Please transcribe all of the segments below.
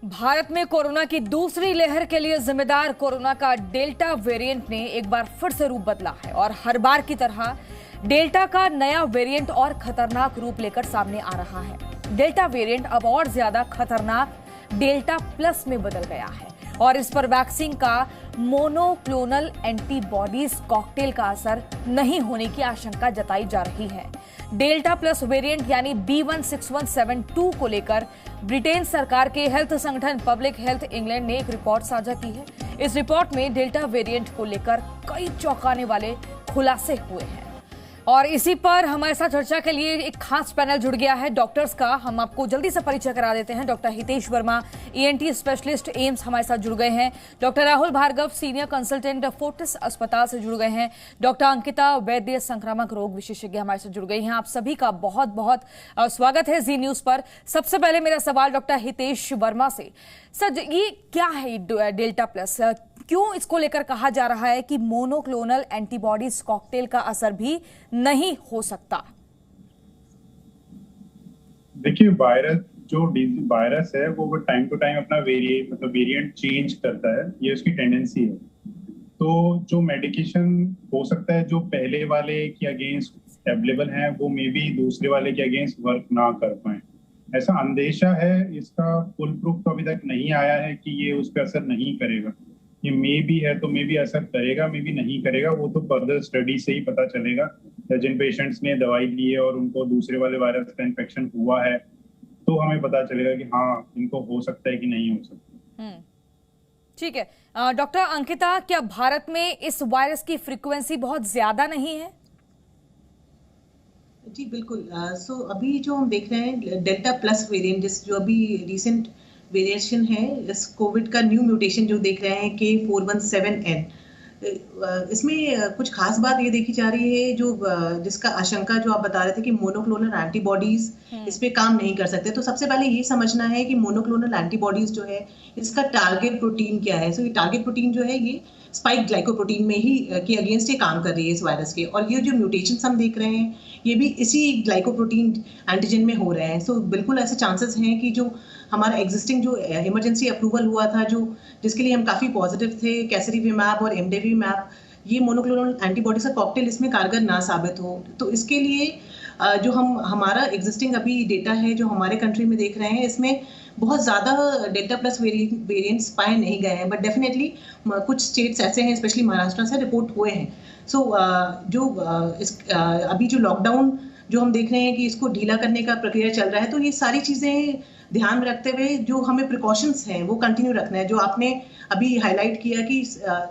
भारत में कोरोना की दूसरी लहर के लिए जिम्मेदार कोरोना का डेल्टा वेरिएंट ने एक बार फिर से रूप बदला है और हर बार की तरह डेल्टा का नया वेरिएंट और खतरनाक रूप लेकर सामने आ रहा है। डेल्टा वेरिएंट अब और ज्यादा खतरनाक डेल्टा प्लस में बदल गया है और इस पर वैक्सीन का मोनोक्लोनल एंटीबॉडीज कॉकटेल का असर नहीं होने की आशंका जताई जा रही है। डेल्टा प्लस वेरिएंट यानी B16172 को लेकर ब्रिटेन सरकार के हेल्थ संगठन पब्लिक हेल्थ इंग्लैंड ने एक रिपोर्ट साझा की है। इस रिपोर्ट में डेल्टा वेरिएंट को लेकर कई चौंकाने वाले खुलासे हुए हैं और इसी पर हमारे साथ चर्चा के लिए एक खास पैनल जुड़ गया है डॉक्टर्स का। हम आपको जल्दी से परिचय करा देते हैं। Doctor Hitesh Verma, ENT specialist, AIIMS, हमारे साथ जुड़ गए हैं। Doctor Rahul Bhargava, senior consultant, Fortis अस्पताल से जुड़ गए हैं। डॉक्टर अंकिता वैद्य, संक्रामक रोग विशेषज्ञ, हमारे साथ जुड़ गई हैं। आप सभी का बहुत बहुत स्वागत है जी न्यूज पर। सबसे पहले मेरा सवाल डॉक्टर हितेश वर्मा से, सर ये क्या है डेल्टा प्लस, क्यों इसको लेकर कहा जा रहा है कि मोनोक्लोनल एंटीबॉडीज कॉकटेल का असर भी नहीं हो सकता? देखिए, वायरस है वो टाइम टू टाइम अपना वेरिएंट चेंज करता है, ये उसकी टेंडेंसी है। तो जो मेडिकेशन हो सकता है जो पहले वाले के अगेंस्ट अवेलेबल हैं वो मे बी दूसरे वाले के अगेंस्ट वर्क ना कर पाए, ऐसा अंदेशा है। इसका फुल प्रूफ तो अभी तक नहीं आया है कि ये उस पर असर नहीं करेगा। ये मे बी है तो मे बी असर करेगा, मे बी नहीं करेगा, वो तो फर्दर स्टडी से ही पता चलेगा। जिन पेशेंट्स ने दवाई ली है और उनको दूसरे वाले वायरस का इन्फेक्शन हुआ है तो हमें पता चलेगा कि हाँ इनको हो सकता है कि नहीं हो सकता। ठीक है डॉक्टर अंकिता, क्या भारत में इस वायरस की फ्रीक्वेंसी बहुत ज्यादा नहीं है? जी बिल्कुल। सो अभी जो हम देख रहे हैं डेल्टा प्लस वेरिएंट, जो अभी रिसेंट वेरिएशन है इस कोविड का, न्यू म्यूटेशन जो देख रहे हैं K417N, इसमें कुछ खास बात ये देखी जा रही है जो जिसका आशंका जो आप बता रहे थे कि मोनोक्लोनल एंटीबॉडीज इस पे काम नहीं कर सकते। तो सबसे पहले ये समझना है कि मोनोक्लोनल एंटीबॉडीज जो है इसका टारगेट प्रोटीन क्या है। सो ये टारगेट प्रोटीन जो है ये स्पाइक ग्लाइकोप्रोटीन में ही के अगेंस्ट ये काम कर रही है इस वायरस के, और ये जो म्यूटेशंस हम देख रहे हैं ये भी इसी ग्लाइकोप्रोटीन एंटीजन में हो रहे हैं। सो बिल्कुल ऐसे चांसेस हैं कि जो हमारा एग्जिस्टिंग जो इमरजेंसी अप्रूवल हुआ था जो जिसके लिए हम काफ़ी पॉजिटिव थे, कैसरीवीमैब और एमडेवीमैब, ये मोनोक्लोनल एंटीबॉडीज का कॉकटेल इसमें कारगर ना साबित हो। तो इसके लिए जो हमारा एग्जिस्टिंग अभी डेटा है जो हमारे कंट्री में देख रहे हैं इसमें बहुत ज़्यादा डेल्टा प्लस वेरिएंट्स पाए नहीं गए हैं, बट डेफिनेटली कुछ स्टेट्स ऐसे हैं, स्पेशली महाराष्ट्र से रिपोर्ट हुए हैं। सो अभी जो लॉकडाउन जो हम देख रहे हैं कि इसको ढीला करने का प्रक्रिया चल रहा है, तो ये सारी चीज़ें ध्यान में रखते हुए जो हमें प्रिकॉशंस हैं वो कंटिन्यू रखना है। जो आपने अभी हाईलाइट किया कि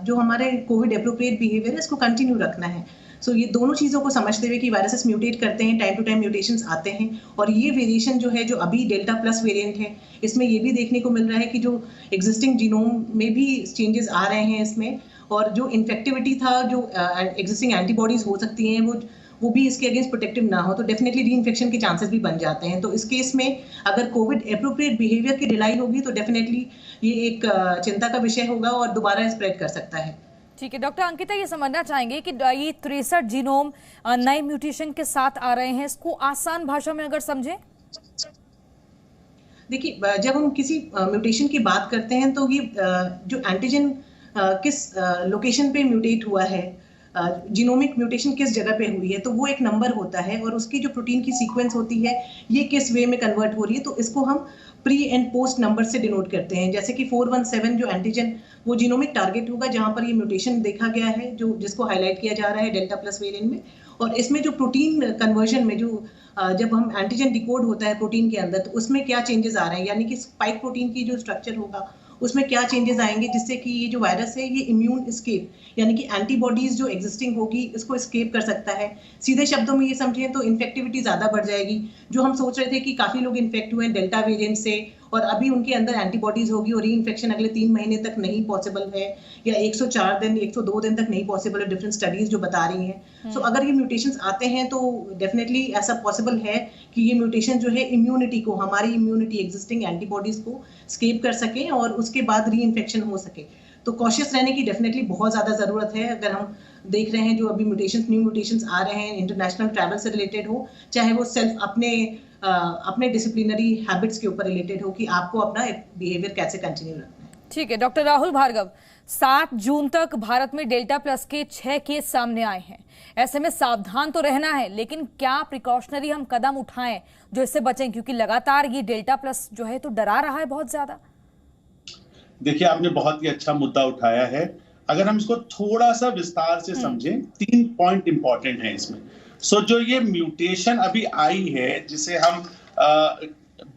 जो हमारे कोविड एप्रोप्रिएट बिहेवियर है इसको कंटिन्यू रखना है। सो ये दोनों चीज़ों को समझते हुए कि वायरसेस म्यूटेट करते हैं, टाइम टू टाइम म्यूटेशंस आते हैं, और ये वेरिएशन जो है जो अभी डेल्टा प्लस वेरिएंट है इसमें ये भी देखने को मिल रहा है कि जो एग्जिस्टिंग जीनोम में भी चेंजेस आ रहे हैं इसमें, और जो इन्फेक्टिविटी था जो एग्जिस्टिंग एंटीबॉडीज हो सकती हैं वो भी इसके अगेंस्ट प्रोटेक्टिव ना हो, तो डेफिनेटली री इन्फेक्शन के चांसेस भी बन जाते हैं। तो इस केस में अगर कोविड एप्रोप्रिएट बिहेवियर की ढिलाई होगी तो डेफिनेटली ये एक चिंता का विषय होगा और दोबारा स्प्रेड कर सकता है। ठीक है डॉक्टर अंकिता, ये समझना चाहेंगे कि ये 63 जीनोम नए म्यूटेशन के साथ आ रहे हैं, इसको आसान भाषा में अगर समझें। देखिए, जब हम किसी म्यूटेशन की बात करते हैं तो ये जो एंटीजन किस लोकेशन पे म्यूटेट हुआ है, जीनोमिक म्यूटेशन किस जगह पे हुई है, तो वो एक नंबर होता है, और उसकी जो प्रोटीन की सीक्वेंस होती है ये किस वे में कन्वर्ट हो रही है, तो इसको हम प्री एंड पोस्ट नंबर से डिनोट करते हैं। जैसे कि 417 जो एंटीजन वो जीनोमिक टारगेट होगा जहां पर ये म्यूटेशन देखा गया है, जो जिसको हाईलाइट किया जा रहा है डेल्टा प्लस वेरिएंट में, और इसमें जो प्रोटीन कन्वर्जन में जो जब हम एंटीजन डिकोड होता है प्रोटीन के अंदर, तो उसमें क्या चेंजेस आ रहे हैं, यानी कि स्पाइक प्रोटीन की जो स्ट्रक्चर होगा उसमें क्या चेंजेस आएंगे जिससे कि ये जो वायरस है ये इम्यून स्केप, यानी कि एंटीबॉडीज जो एग्जिस्टिंग होगी इसको स्केप कर सकता है। सीधे शब्दों में ये समझें तो इन्फेक्टिविटी ज़्यादा बढ़ जाएगी। जो हम सोच रहे थे कि काफ़ी लोग इन्फेक्ट हुए हैं डेल्टा वेरिएंट से और अभी उनके अंदर एंटीबॉडीज होगी और री इन्फेक्शन अगले 3 महीने तक नहीं पॉसिबल है, या 104 दिन 102 दिन तक नहीं पॉसिबल है, डिफरेंट स्टडीज जो बता रही हैं। सो अगर ये म्यूटेशंस आते हैं तो डेफिनेटली ऐसा पॉसिबल है कि ये म्यूटेशन जो है इम्यूनिटी को, हमारी इम्यूनिटी एग्जिस्टिंग एंटीबॉडीज को स्केप कर सके और उसके बाद री इन्फेक्शन हो सके। तो कॉशियस रहने की डेफिनेटली बहुत ज़्यादा ज़रूरत है। अगर हम देख रहे हैं जो अभी न्यू म्यूटेशंस आ रहे हैं इंटरनेशनल ट्रैवल से रिलेटेड हो, चाहे वो सेल्फ अपने अपने डिसिप्लिनरी हैबिट्स के ऊपर रिलेटेड हो कि आपको अपना बिहेवियर कैसे कंटिन्यू रखना है। ठीक है डॉक्टर राहुल भार्गव, 7 जून तक भारत में डेल्टा प्लस के 6 केस सामने आए हैं। ऐसे में सावधान तो रहना है, लेकिन क्या प्रिकॉशनरी हम कदम उठाएं जो इससे बचें, क्योंकि लगातार ये डेल्टा प्लस जो है तो डरा रहा है बहुत ज्यादा। देखिए, आपने बहुत ही अच्छा मुद्दा उठाया है। अगर हम इसको थोड़ा सा विस्तार से समझें, 3 पॉइंट इंपॉर्टेंट हैं इसमें। जो ये म्यूटेशन अभी आई है, जिसे हम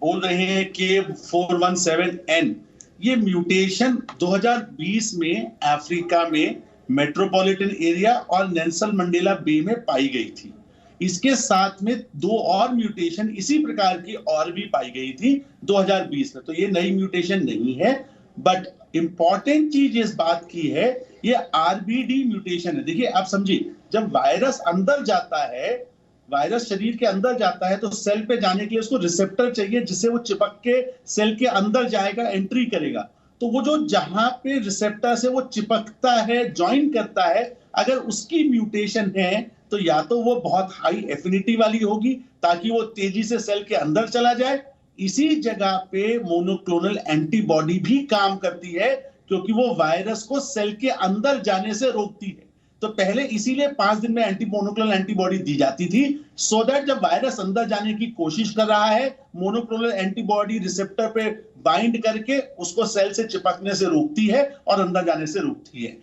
बोल रहे हैं कि 417N, ये म्यूटेशन 2020 में अफ्रीका में मेट्रोपॉलिटन एरिया और नेल्सन मंडेला बे में पाई गई थी। इसके साथ में 2 और म्यूटेशन इसी प्रकार की और भी पाई गई थी 2020 में। तो ये नई म्यूटेशन नहीं है, बट इंपॉर्टेंट चीज इस बात की है, ये आरबीडी म्यूटेशन है। देखिए, आप समझिए, जब वायरस अंदर जाता है, वायरस शरीर के अंदर जाता है, तो सेल पे जाने के लिए उसको रिसेप्टर चाहिए, जिससे वो चिपक के सेल के अंदर जाएगा, एंट्री करेगा। तो वो जो जहां पे रिसेप्टर से वो चिपकता है, ज्वाइन करता है, अगर उसकी म्यूटेशन है, तो या तो वो बहुत हाई एफिनिटी वाली होगी ताकि वो तेजी से सेल के अंदर चला जाए। इसी जगह पे मोनोक्लोनल एंटीबॉडी भी काम करती है, क्योंकि वो वायरस को सेल के अंदर जाने से रोकती है। तो पहले इसीलिए 5 दिन में मोनोक्लोनल एंटीबॉडी दी जाती थी, सो दैट जब वायरस अंदर जाने की कोशिश कर रहा है, मोनोक्लोनल एंटीबॉडी रिसेप्टर पे बाइंड करके उसको सेल से चिपकने से रोकती है और अंदर जाने से रोकती है।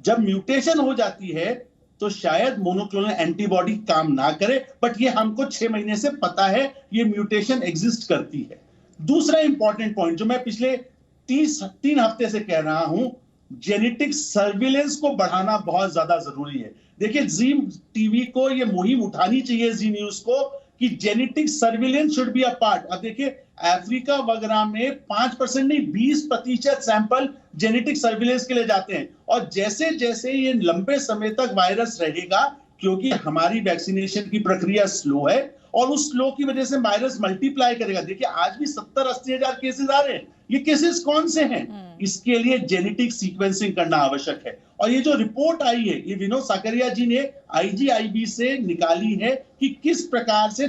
जब म्यूटेशन हो जाती है, तो शायद मोनोक्लोनल एंटीबॉडी काम ना करे, बट ये हमको 6 महीने से पता है ये म्यूटेशन एग्जिस्ट करती है। दूसरा इंपॉर्टेंट पॉइंट जो मैं पिछले 3 हफ्ते से कह रहा हूं, जेनेटिक सर्विलेंस को बढ़ाना बहुत ज्यादा जरूरी है। देखिए, जी टीवी को ये मुहिम उठानी चाहिए, जी न्यूज को, कि genetic surveillance should be a part. अब देखिए, अफ्रीका वगैरह में 5% नहीं 20% सैंपल जेनेटिक सर्विलेंस के लिए जाते हैं। और जैसे जैसे ये लंबे समय तक वायरस रहेगा, क्योंकि हमारी वैक्सीनेशन की प्रक्रिया स्लो है और उस स्लो की वजह से वायरस मल्टीप्लाई करेगा। देखिए, आज भी 70-80 हजार केसेस आ रहे हैं। ये केसेस कौन से हैं? इसके लिए जेनेटिक सीक्वेंसिंग करना आवश्यक है। और ये जो रिपोर्ट आई है, ये विनोद साकरिया जी ने IGIB से निकाली है कि किस प्रकार से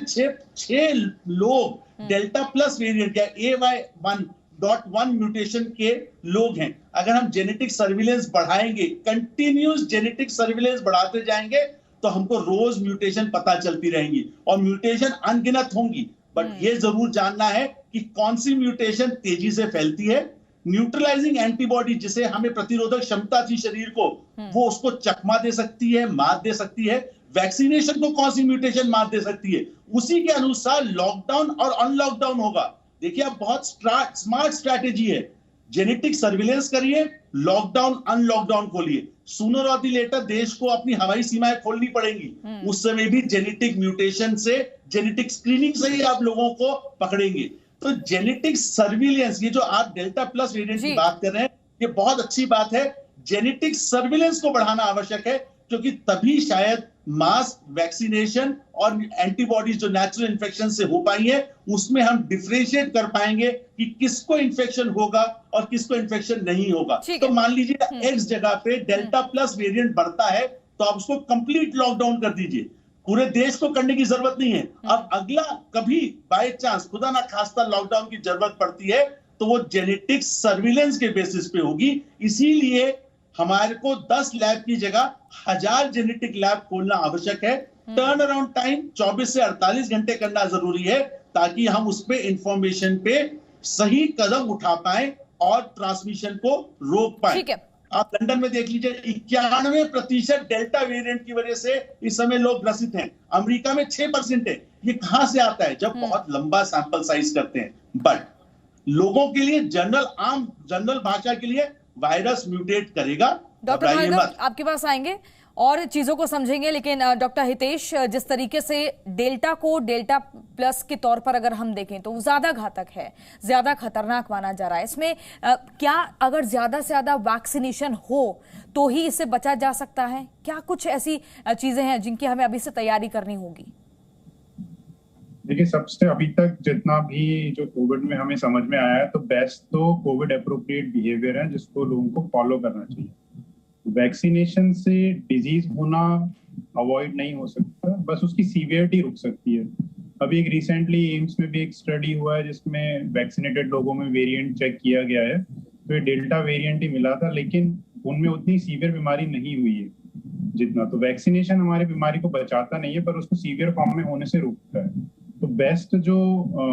6 लोग डेल्टा प्लस वेरिएंट या AY1.1 म्यूटेशन के लोग हैं। अगर हम जेनेटिक सर्विलेंस बढ़ाएंगे, कंटिन्यूस जेनेटिक सर्विलेंस बढ़ाते जाएंगे, तो हमको रोज म्यूटेशन पता चलती रहेंगी और म्यूटेशन अनगिनत होंगी। बट ये जरूर जानना है कि कौन सी म्यूटेशन तेजी से फैलती है। न्यूट्रलाइजिंग एंटीबॉडी, जिसे हमें प्रतिरोधक क्षमता थी शरीर को, वो उसको चकमा दे सकती है, मात दे सकती है। वैक्सीनेशन को कौन सी म्यूटेशन मात दे सकती है, उसी के अनुसार लॉकडाउन और अनलॉकडाउन होगा। देखिए, अब बहुत स्मार्ट स्ट्रैटेजी है। जेनेटिक सर्विलेंस करिए, लॉकडाउन अनलॉकडाउन खोलिए। सूनर और लेटर देश को अपनी हवाई सीमाएं खोलनी पड़ेंगी। उस समय भी जेनेटिक म्यूटेशन से, जेनेटिक स्क्रीनिंग से ही आप लोगों को पकड़ेंगे। तो जेनेटिक सर्विलेंस, ये जो आप डेल्टा प्लस वेरिएंट की बात कर रहे हैं, ये बहुत अच्छी बात है। जेनेटिक सर्विलेंस को बढ़ाना आवश्यक है, क्योंकि तभी शायद मास वैक्सीनेशन और एंटीबॉडीज जो नेचुरल इन्फेक्शन से हो पाई है, उसमें हम डिफरेंशिएट कर पाएंगे कि किसको इन्फेक्शन होगा और किसको इन्फेक्शन नहीं होगा। तो मान लीजिए X जगह पे डेल्टा प्लस वेरिएंट बढ़ता है, तो आप उसको कंप्लीट लॉकडाउन कर दीजिए। पूरे देश को करने की जरूरत नहीं है। अब अगला कभी बाय चांस, खुदा ना खास्ता, लॉकडाउन की जरूरत पड़ती है, तो वो जेनेटिक सर्विलेंस के बेसिस पे होगी। इसीलिए हमारे को 10 लैब की जगह 1000 जेनेटिक लैब खोलना आवश्यक है। टर्न अराउंड टाइम 24 से 48 घंटे करना जरूरी है, ताकि हम उस पे इंफॉर्मेशन पे सही कदम उठा पाए और ट्रांसमिशन को रोक पाए। आप लंदन में देख लीजिए, 91% डेल्टा वेरिएंट की वजह से इस समय लोग ग्रसित हैं। अमेरिका में 6% है। ये कहां से आता है? जब बहुत लंबा सैंपल साइज करते हैं। बट लोगों के लिए, जनरल भाषा के लिए, वायरस म्यूटेट करेगा। डॉक्टर भार्गव, आपके पास आएंगे और चीजों को समझेंगे, लेकिन डॉक्टर हितेश, जिस तरीके से डेल्टा को डेल्टा प्लस के तौर पर अगर हम देखें तो ज्यादा घातक है, ज्यादा खतरनाक माना जा रहा है। इसमें क्या अगर ज्यादा से ज्यादा वैक्सीनेशन हो तो ही इससे बचा जा सकता है? क्या कुछ ऐसी चीजें हैं जिनकी हमें अभी से तैयारी करनी होगी? देखिए, सबसे अभी तक जितना भी जो कोविड में हमें समझ में आया है, तो बेस्ट तो कोविड एप्रोप्रिएट बिहेवियर है, जिसको लोगों को फॉलो करना चाहिए। वैक्सीनेशन से डिजीज होना अवॉइड नहीं हो सकता, बस उसकी सीवियरिटी रुक सकती है। अभी एक रिसेंटली एम्स में भी एक स्टडी हुआ है जिसमें वैक्सीनेटेड लोगों में वेरिएंट चेक किया गया है, तो ये डेल्टा वेरिएंट ही मिला था, लेकिन उनमें उतनी सीवियर बीमारी नहीं हुई है जितना। तो वैक्सीनेशन हमारी बीमारी को बचाता नहीं है पर उसको सीवियर फॉर्म में होने से रोकता है। तो बेस्ट जो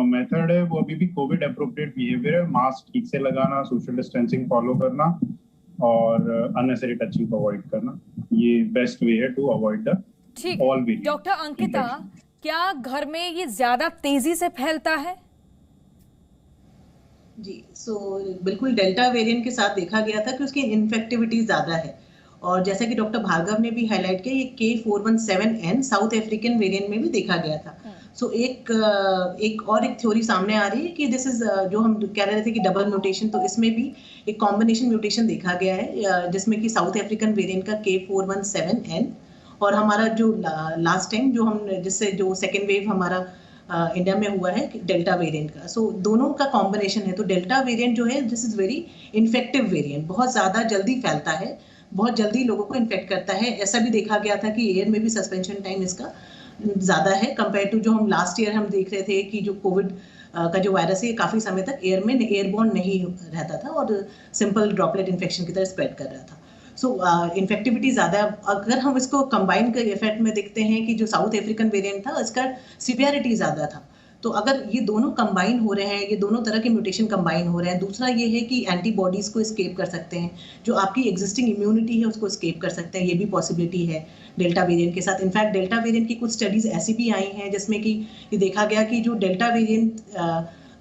मेथड है वो अभी भी कोविड अप्रोप्रिएट बिहेवियर है, मास्क ठीक से लगाना, सोशल डिस्टेंसिंग फॉलो करना और अननेसेसरी टचिंग को अवॉइड करना, ये बेस्ट वे है to avoid the all variant. Doctor Ankita, क्या घर में ये ज्यादा तेजी से फैलता है? जी, बिल्कुल डेल्टा वेरिएंट के साथ देखा गया था कि उसकी इन्फेक्टिविटी ज्यादा है, और जैसा कि डॉक्टर भार्गव ने भी हाईलाइट किया, ये K417N साउथ अफ्रीकन वेरिएंट में भी देखा गया था। एक थ्योरी सामने आ रही है कि दिस इज जो हम कह रहे थे कि डबल म्यूटेशन, तो इसमें भी एक कॉम्बिनेशन म्यूटेशन देखा गया है जिसमें कि साउथ अफ्रीकन वेरिएंट का K417N और हमारा जो लास्ट टाइम जो सेकेंड वेव हमारा इंडिया में हुआ है डेल्टा वेरिएंट का, दोनों का कॉम्बिनेशन है। तो डेल्टा वेरिएंट जो है this is very infective variant, बहुत ज़्यादा जल्दी फैलता है, बहुत जल्दी लोगों को इन्फेक्ट करता है। ऐसा भी देखा गया था कि एयर में भी सस्पेंशन टाइम इसका ज़्यादा है कंपेयर टू जो हम लास्ट ईयर हम देख रहे थे कि जो कोविड का जो वायरस है काफ़ी समय तक एयरबोर्न नहीं रहता था और सिंपल ड्रॉपलेट इन्फेक्शन की तरह स्प्रेड कर रहा था। इन्फेक्टिविटी ज़्यादा। अगर हम इसको कंबाइन कर इफेक्ट में देखते हैं कि जो साउथ अफ्रीकन वेरिएंट था इसका सिवियरिटी ज़्यादा था, तो अगर ये दोनों कंबाइन हो रहे हैं, ये दोनों तरह के म्यूटेशन कंबाइन हो रहे हैं, दूसरा ये है कि एंटीबॉडीज़ को एस्केप कर सकते हैं, जो आपकी एग्जिस्टिंग इम्यूनिटी है उसको एस्केप कर सकते हैं, ये भी पॉसिबिलिटी है डेल्टा वेरिएंट के साथ। इनफैक्ट डेल्टा वेरिएंट की कुछ स्टडीज़ ऐसी भी आई हैं जिसमें कि ये देखा गया कि जो डेल्टा वेरिएंट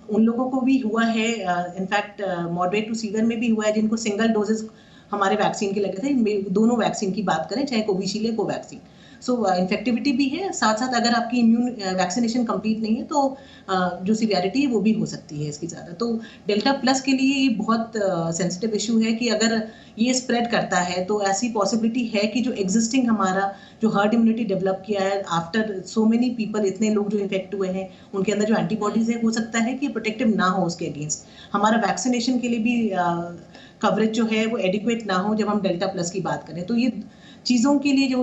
उन लोगों को भी हुआ है, इनफैक्ट मॉडरेट टू सीवियर में भी हुआ है जिनको सिंगल डोजेस हमारे वैक्सीन के लगे थे, दोनों वैक्सीन की बात करें चाहे कोविशील्ड या कोवैक्सीन। इन्फेक्टिविटी भी है, साथ साथ अगर आपकी इम्यून वैक्सीनेशन कंप्लीट नहीं है तो जो सीवियरिटी है वो भी हो सकती है इसकी ज़्यादा। तो डेल्टा प्लस के लिए ये बहुत सेंसिटिव इशू है कि अगर ये स्प्रेड करता है तो ऐसी पॉसिबिलिटी है कि जो एग्जिस्टिंग हमारा जो हर्ड इम्यूनिटी डेवलप किया है आफ्टर सो मेनी पीपल, इतने लोग जो इन्फेक्ट हुए हैं उनके अंदर जो एंटीबॉडीज है, हो सकता है कि प्रोटेक्टिव ना हो उसके अगेंस्ट। हमारा वैक्सीनेशन के लिए भी कवरेज जो है वो एडिक्वेट ना हो जब हम डेल्टा प्लस की बात करें। तो ये चीज़ों के लिए जो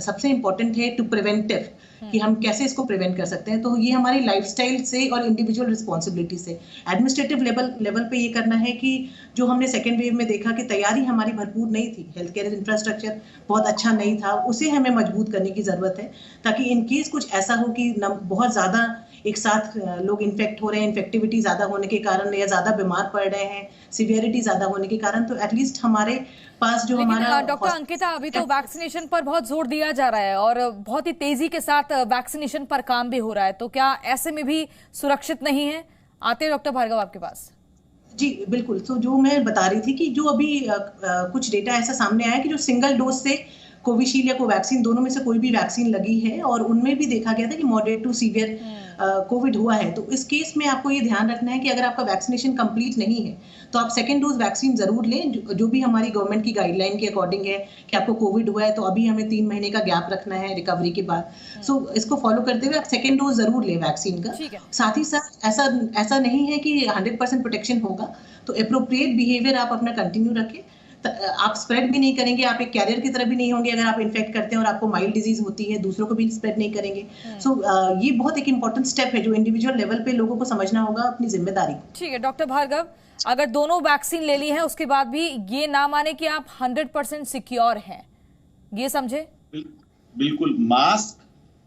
सबसे इम्पोर्टेंट है टू प्रिवेंटिव, कि हम कैसे इसको प्रिवेंट कर सकते हैं, तो ये हमारी लाइफस्टाइल से और इंडिविजुअल रिस्पॉन्सिबिलिटी से। एडमिनिस्ट्रेटिव लेवल पे ये करना है कि जो हमने सेकेंड वेव में देखा कि तैयारी हमारी भरपूर नहीं थी, हेल्थ केयर इंफ्रास्ट्रक्चर बहुत अच्छा नहीं था, उसे हमें मजबूत करने की ज़रूरत है ताकि इन केस कुछ ऐसा हो कि बहुत ज़्यादा एक साथ लोग इन्फेक्ट हो रहे हैं, इन्फेक्टिविटी ज़्यादा होने के कारण या ज़्यादा बीमार पड़ रहे हैं, सीवियरिटी ज़्यादा होने के कारण, तो एटलीस्ट हमारे पास जो हमारा। डॉक्टर अंकिता, अभी तो वैक्सीनेशन पर बहुत जोर दिया जा रहा है और बहुत ही तेजी के साथ वैक्सीनेशन पर काम भी हो रहा है, तो क्या ऐसे में भी सुरक्षित नहीं है? आते हैं डॉक्टर भार्गव आपके पास। जी बिल्कुल, तो जो मैं बता रही थी कि जो अभी कुछ डेटा ऐसा सामने आया कि जो सिंगल डोज से कोविशील्ड या कोवैक्सीन दोनों में से कोई भी वैक्सीन लगी है और उनमें भी देखा गया था कि मॉडरेट टू सीवियर कोविड हुआ है। तो इस केस में आपको ये ध्यान रखना है कि अगर आपका वैक्सीनेशन कंप्लीट नहीं है तो आप सेकेंड डोज वैक्सीन जरूर लें, जो भी हमारी गवर्नमेंट की गाइडलाइन के अकॉर्डिंग है कि आपको कोविड हुआ है तो अभी हमें 3 महीने का गैप रखना है रिकवरी के बाद। इसको फॉलो करते हुए आप सेकेंड डोज जरूर लें वैक्सीन का। साथ ही साथ ऐसा नहीं है कि 100% प्रोटेक्शन होगा, तो अप्रोप्रिएट बिहेवियर आप अपना कंटिन्यू रखें। आप स्प्रेड भी नहीं करेंगे, आप एक कैरियर की तरह भी नहीं होंगे। अगर आप इन्फेक्ट करते हैं और आपको माइल्ड डिजीज होती है, दूसरों को भी स्प्रेड नहीं करेंगे। ये बहुत एक इंपॉर्टेंट स्टेप है जो इंडिविजुअल लेवल पे लोगों को समझना होगा अपनी जिम्मेदारी। ठीक है डॉक्टर भार्गव, अगर दोनों वैक्सीन ले ली है उसके बाद भी ये ना माने कि आप 100% सिक्योर हैं, ये समझे? बिल्कुल, mask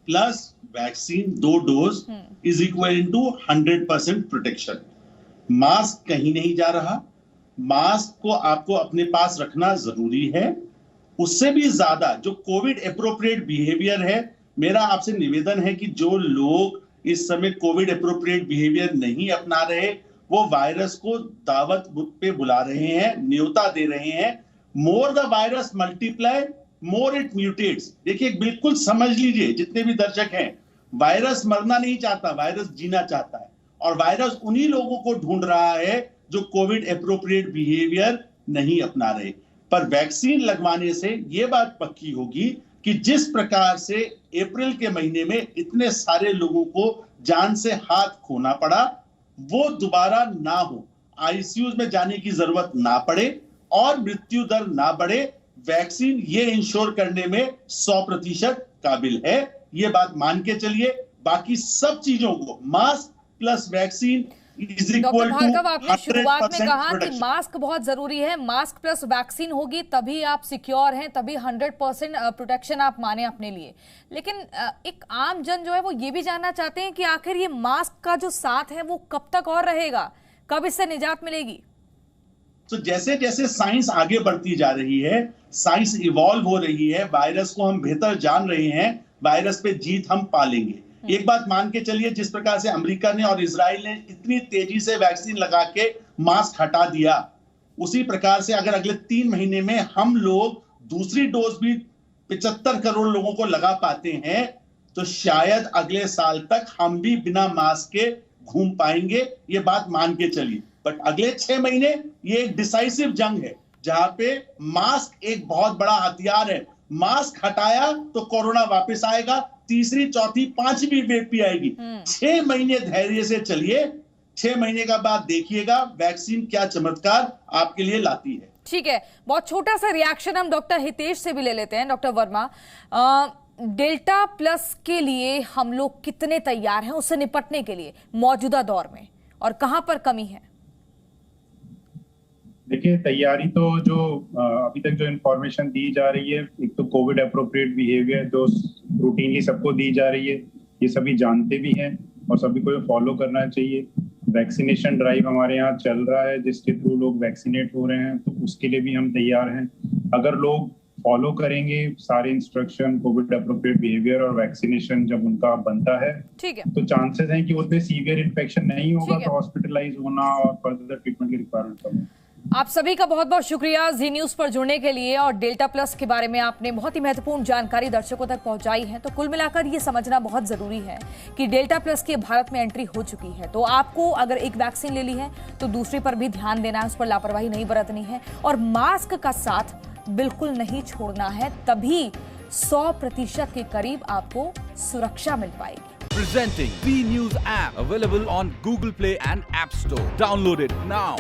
plus vaccine 2 dose is equal to 100% protection. Mask कहीं नहीं जा रहा, मास्क को आपको अपने पास रखना जरूरी है। उससे भी ज्यादा जो कोविड एप्रोप्रिएट बिहेवियर है, मेरा आपसे निवेदन है कि जो लोग इस समय कोविड एप्रोप्रिएट बिहेवियर नहीं अपना रहे, वो वायरस को दावत पे बुला रहे हैं, न्योता दे रहे हैं। More the virus multiply more it mutates. देखिए बिल्कुल समझ लीजिए जितने भी दर्शक हैं, वायरस मरना नहीं चाहता, वायरस जीना चाहता है, और वायरस उन्हीं लोगों को ढूंढ रहा है जो कोविड एप्रोप्रिएट बिहेवियर नहीं अपना रहे। पर वैक्सीन लगवाने से यह बात पक्की होगी कि जिस प्रकार से अप्रैल के महीने में इतने सारे लोगों को जान से हाथ खोना पड़ा, वो दोबारा ना हो, आईसीयू में जाने की जरूरत ना पड़े और मृत्यु दर ना बढ़े। वैक्सीन ये इंश्योर करने में 100% काबिल है। ये बात मान के चलिए, बाकी सब चीजों को mask plus vaccine is doctor equal to Bhargava, आपने शुरुआत में 100% कहा कि प्रोटेक्शन। मास्क बहुत जरूरी है, मास्क प्लस वैक्सीन होगी तभी आप सिक्योर हैं, तभी 100% प्रोटेक्शन आप माने अपने लिए। लेकिन एक आम जन जो है वो ये भी जानना चाहते हैं कि आखिर ये मास्क का जो साथ है वो कब तक और रहेगा, कब इससे निजात मिलेगी? तो जैसे जैसे साइंस आगे बढ़ती जा रही है, साइंस इवॉल्व हो रही है, वायरस को हम बेहतर जान रहे हैं, वायरस पे जीत हम पा लेंगे। एक बात मान के चलिए, जिस प्रकार से अमेरिका ने और इजराइल ने इतनी तेजी से वैक्सीन लगा के मास्क हटा दिया, उसी प्रकार से अगर अगले 3 महीने में हम लोग दूसरी डोज भी 75 करोड़ लोगों को लगा पाते हैं, तो शायद अगले साल तक हम भी बिना मास्क के घूम पाएंगे। ये बात मान के चलिए। बट अगले 6 महीने ये एक डिसाइसिव जंग है, जहां पे मास्क एक बहुत बड़ा हथियार है। मास्क हटाया तो कोरोना वापस आएगा, तीसरी चौथी पांचवी वेव भी आएगी। 6 महीने धैर्य से चलिए, 6 महीने का बाद देखिएगा वैक्सीन क्या चमत्कार आपके लिए लाती है। ठीक है, बहुत छोटा सा रिएक्शन हम डॉक्टर हितेश से भी ले लेते हैं। डॉक्टर वर्मा, डेल्टा प्लस के लिए हम लोग कितने तैयार हैं उससे निपटने के लिए मौजूदा दौर में, और कहां पर कमी है? देखिए, तैयारी तो जो अभी तक जो इन्फॉर्मेशन दी जा रही है, एक तो कोविड अप्रोप्रिएट बिहेवियर जो रूटीनली सबको दी जा रही है, ये सभी जानते भी हैं और सभी को फॉलो करना चाहिए। वैक्सीनेशन ड्राइव हमारे यहाँ चल रहा है, जिसके थ्रू लोग वैक्सीनेट हो रहे हैं, तो उसके लिए भी हम तैयार हैं। अगर लोग फॉलो करेंगे सारे इंस्ट्रक्शन, कोविड अप्रोप्रिएट बिहेवियर और वैक्सीनेशन जब उनका बनता है, ठीक है, तो चांसेस हैं कि उसमें सीवियर इन्फेक्शन नहीं होगा, ठीक है। तो हॉस्पिटलाइज होना और फर्दर ट्रीटमेंट की रिक्वायरमेंट कम है। आप सभी का बहुत बहुत शुक्रिया जी न्यूज पर जुड़ने के लिए, और डेल्टा प्लस के बारे में आपने बहुत ही महत्वपूर्ण जानकारी दर्शकों तक पहुंचाई है। तो कुल मिलाकर ये समझना बहुत जरूरी है कि डेल्टा प्लस की भारत में एंट्री हो चुकी है, तो आपको अगर एक वैक्सीन ले ली है तो दूसरी पर भी ध्यान देना है, उस पर लापरवाही नहीं बरतनी है, और मास्क का साथ बिल्कुल नहीं छोड़ना है, तभी 100% के करीब आपको सुरक्षा मिल पाएगी। Presenting V News app, available on Google Play and App Store. Download it now.